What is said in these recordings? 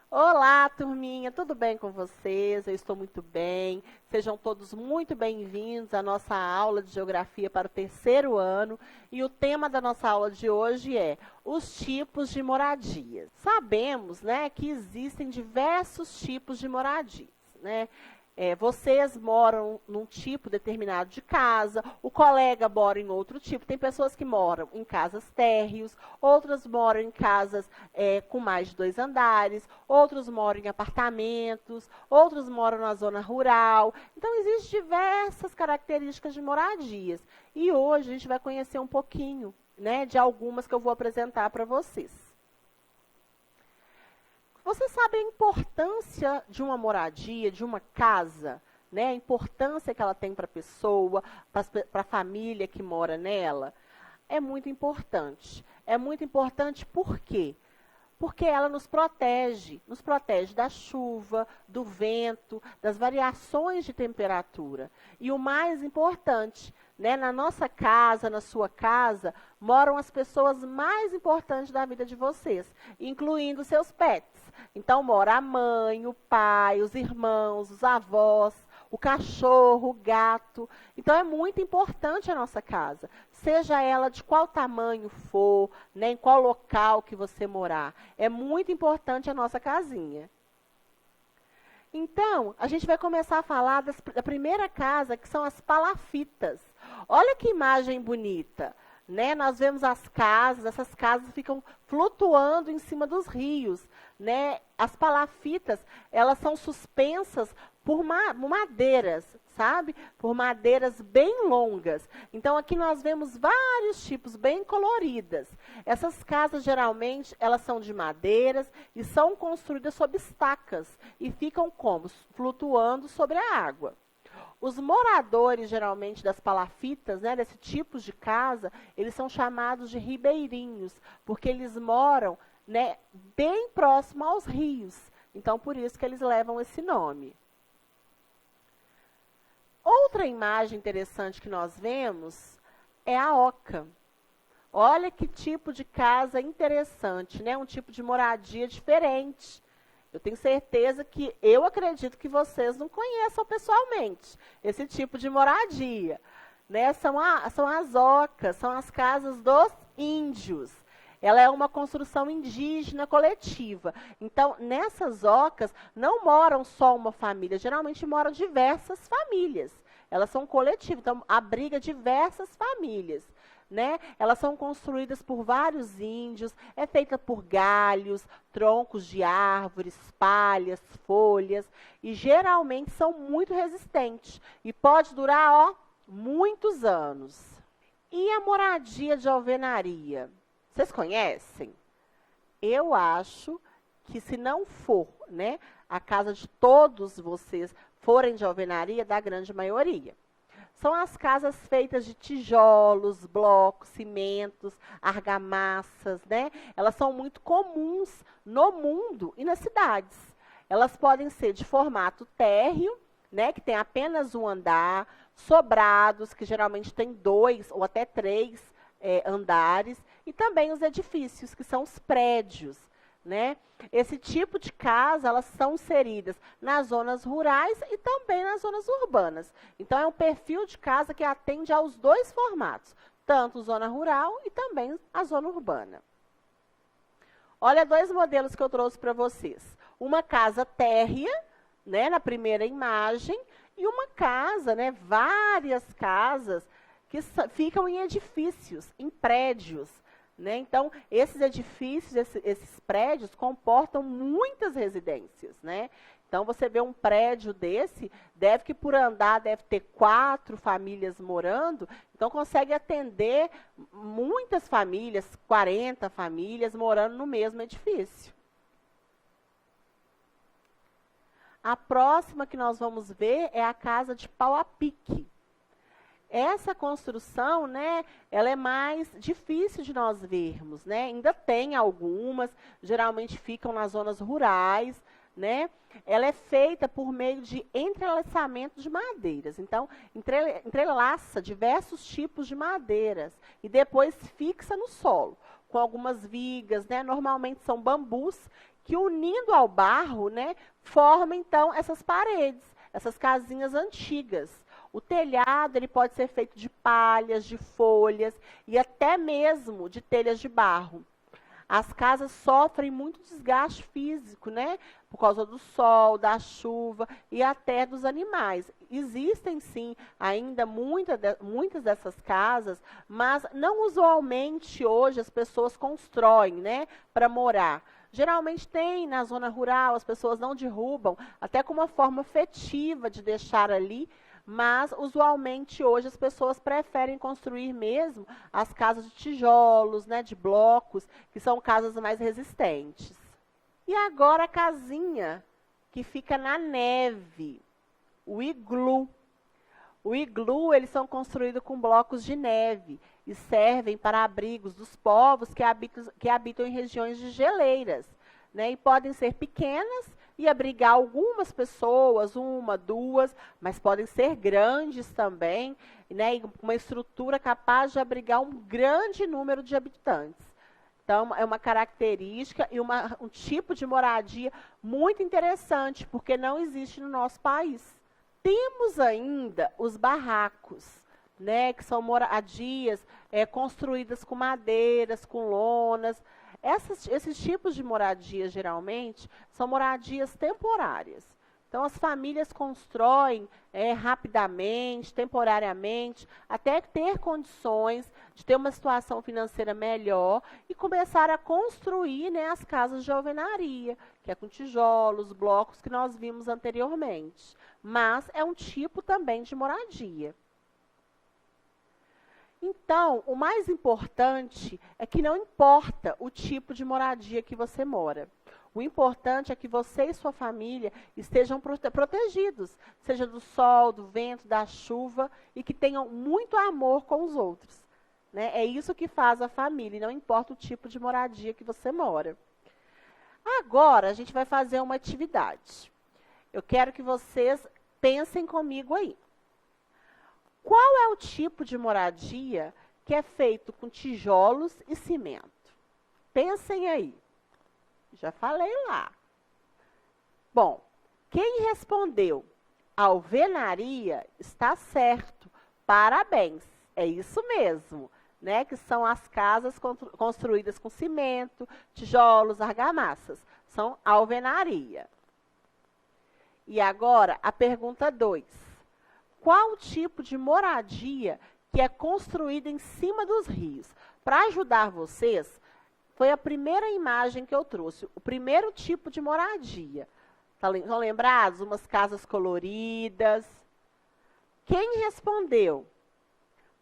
Olá, turminha, tudo bem com vocês? Eu estou muito bem. Sejam todos muito bem-vindos à nossa aula de Geografia para o terceiro ano. E o tema da nossa aula de hoje é os tipos de moradias. Sabemos, né, que existem diversos tipos de moradias, né? Vocês moram num tipo determinado de casa, o colega mora em outro tipo. Tem pessoas que moram em casas térreos, outras moram em casas com mais de 2 andares, outros moram em apartamentos, outros moram na zona rural. Então, existem diversas características de moradias. E hoje a gente vai conhecer um pouquinho, né, de algumas que eu vou apresentar para vocês. Você sabe a importância de uma moradia, de uma casa, né? A importância que ela tem para a pessoa, para a família que mora nela? É muito importante. É muito importante por quê? Porque ela nos protege da chuva, do vento, das variações de temperatura. E o mais importante, né, na nossa casa, na sua casa, moram as pessoas mais importantes da vida de vocês, incluindo seus pets. Então, mora a mãe, o pai, os irmãos, os avós, o cachorro, o gato. Então, é muito importante a nossa casa, seja ela de qual tamanho for, né, em qual local que você morar. É muito importante a nossa casinha. Então, a gente vai começar a falar da primeira casa, que são as palafitas. Olha que imagem bonita, né? Nós vemos essas casas ficam flutuando em cima dos rios, né? As palafitas, elas são suspensas por madeiras, sabe? Por madeiras bem longas. Então, aqui nós vemos vários tipos bem coloridas. Essas casas, geralmente, elas são de madeiras e são construídas sob estacas e ficam como? Flutuando sobre a água. Os moradores, geralmente, das palafitas, né, desse tipo de casa, eles são chamados de ribeirinhos, porque eles moram, né, bem próximo aos rios. Então, por isso que eles levam esse nome. Outra imagem interessante que nós vemos é a oca. Olha que tipo de casa interessante, né? Um tipo de moradia diferente. Eu tenho certeza que eu acredito que vocês não conheçam pessoalmente esse tipo de moradia, né? São as ocas, são as casas dos índios. Ela é uma construção indígena coletiva. Então, nessas ocas, não moram só uma família, geralmente moram diversas famílias. Elas são coletivas, então abriga diversas famílias. Né? Elas são construídas por vários índios, é feita por galhos, troncos de árvores, palhas, folhas, e geralmente são muito resistentes. E pode durar, ó, muitos anos. E a moradia de alvenaria? Vocês conhecem? Eu acho que se não for, né, a casa de todos vocês forem de alvenaria, da grande maioria. São as casas feitas de tijolos, blocos, cimentos, argamassas, né? Elas são muito comuns no mundo e nas cidades. Elas podem ser de formato térreo, né, que tem apenas um andar, sobrados, que geralmente tem 2 ou até 3 andares, e também os edifícios, que são os prédios. Né? Esse tipo de casa, elas são inseridas nas zonas rurais e também nas zonas urbanas. Então, é um perfil de casa que atende aos dois formatos, tanto zona rural e também a zona urbana. Olha 2 modelos que eu trouxe para vocês. Uma casa térrea, né, na primeira imagem, e uma casa, né, várias casas que ficam em edifícios, em prédios. Né? Então, esses edifícios, esses prédios, comportam muitas residências. Né? Então, você vê um prédio desse, deve que por andar deve ter 4 famílias morando, então consegue atender muitas famílias, 40 famílias morando no mesmo edifício. A próxima que nós vamos ver é a casa de pau a pique. Essa construção, né, ela é mais difícil de nós vermos, né? Ainda tem algumas, geralmente ficam nas zonas rurais, né? Ela é feita por meio de entrelaçamento de madeiras. Então, entrelaça diversos tipos de madeiras e depois fixa no solo. com algumas vigas, né? Normalmente são bambus que, unindo ao barro, né, formam então essas paredes, essas casinhas antigas. O telhado ele pode ser feito de palhas, de folhas e até mesmo de telhas de barro. As casas sofrem muito desgaste físico, né? Por causa do sol, da chuva e até dos animais. Existem, sim, ainda muitas dessas casas, mas não usualmente hoje as pessoas constroem, né, para morar. Geralmente tem na zona rural, as pessoas não derrubam, até com uma forma afetiva de deixar ali, mas usualmente hoje as pessoas preferem construir mesmo as casas de tijolos, né, de blocos, que são casas mais resistentes. E agora a casinha que fica na neve, o iglu. O iglu, eles são construídos com blocos de neve e servem para abrigos dos povos que habitam em regiões de geleiras, né, e podem ser pequenas e abrigar algumas pessoas, uma, duas, mas podem ser grandes também, né, e uma estrutura capaz de abrigar um grande número de habitantes. Então, é uma característica e um tipo de moradia muito interessante, porque não existe no nosso país. Temos ainda os barracos, né, que são moradias construídas com madeiras, com lonas. Esses tipos de moradias, geralmente, são moradias temporárias. Então, as famílias constroem rapidamente, temporariamente, até ter condições de ter uma situação financeira melhor e começar a construir, né, as casas de alvenaria, que é com tijolos, blocos que nós vimos anteriormente. Mas é um tipo também de moradia. Então, o mais importante é que não importa o tipo de moradia que você mora. O importante é que você e sua família estejam protegidos, seja do sol, do vento, da chuva, e que tenham muito amor com os outros, né? É isso que faz a família, e não importa o tipo de moradia que você mora. Agora, a gente vai fazer uma atividade. Eu quero que vocês pensem comigo aí. Qual é o tipo de moradia que é feito com tijolos e cimento? Pensem aí. Já falei lá. Bom, quem respondeu alvenaria está certo. Parabéns. É isso mesmo, né? Que são as casas construídas com cimento, tijolos, argamassas. São alvenaria. E agora, a pergunta 2. Qual o tipo de moradia que é construída em cima dos rios? Para ajudar vocês, foi a primeira imagem que eu trouxe, o primeiro tipo de moradia. Estão lembrados? Umas casas coloridas. Quem respondeu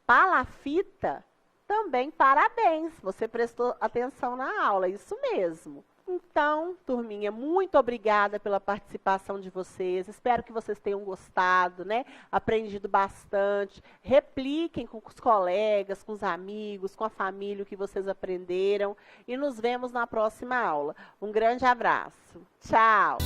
palafita, também parabéns, você prestou atenção na aula, isso mesmo. Então, turminha, muito obrigada pela participação de vocês. Espero que vocês tenham gostado, né? Aprendido bastante. Repliquem com os colegas, com os amigos, com a família o que vocês aprenderam. E nos vemos na próxima aula. Um grande abraço. Tchau!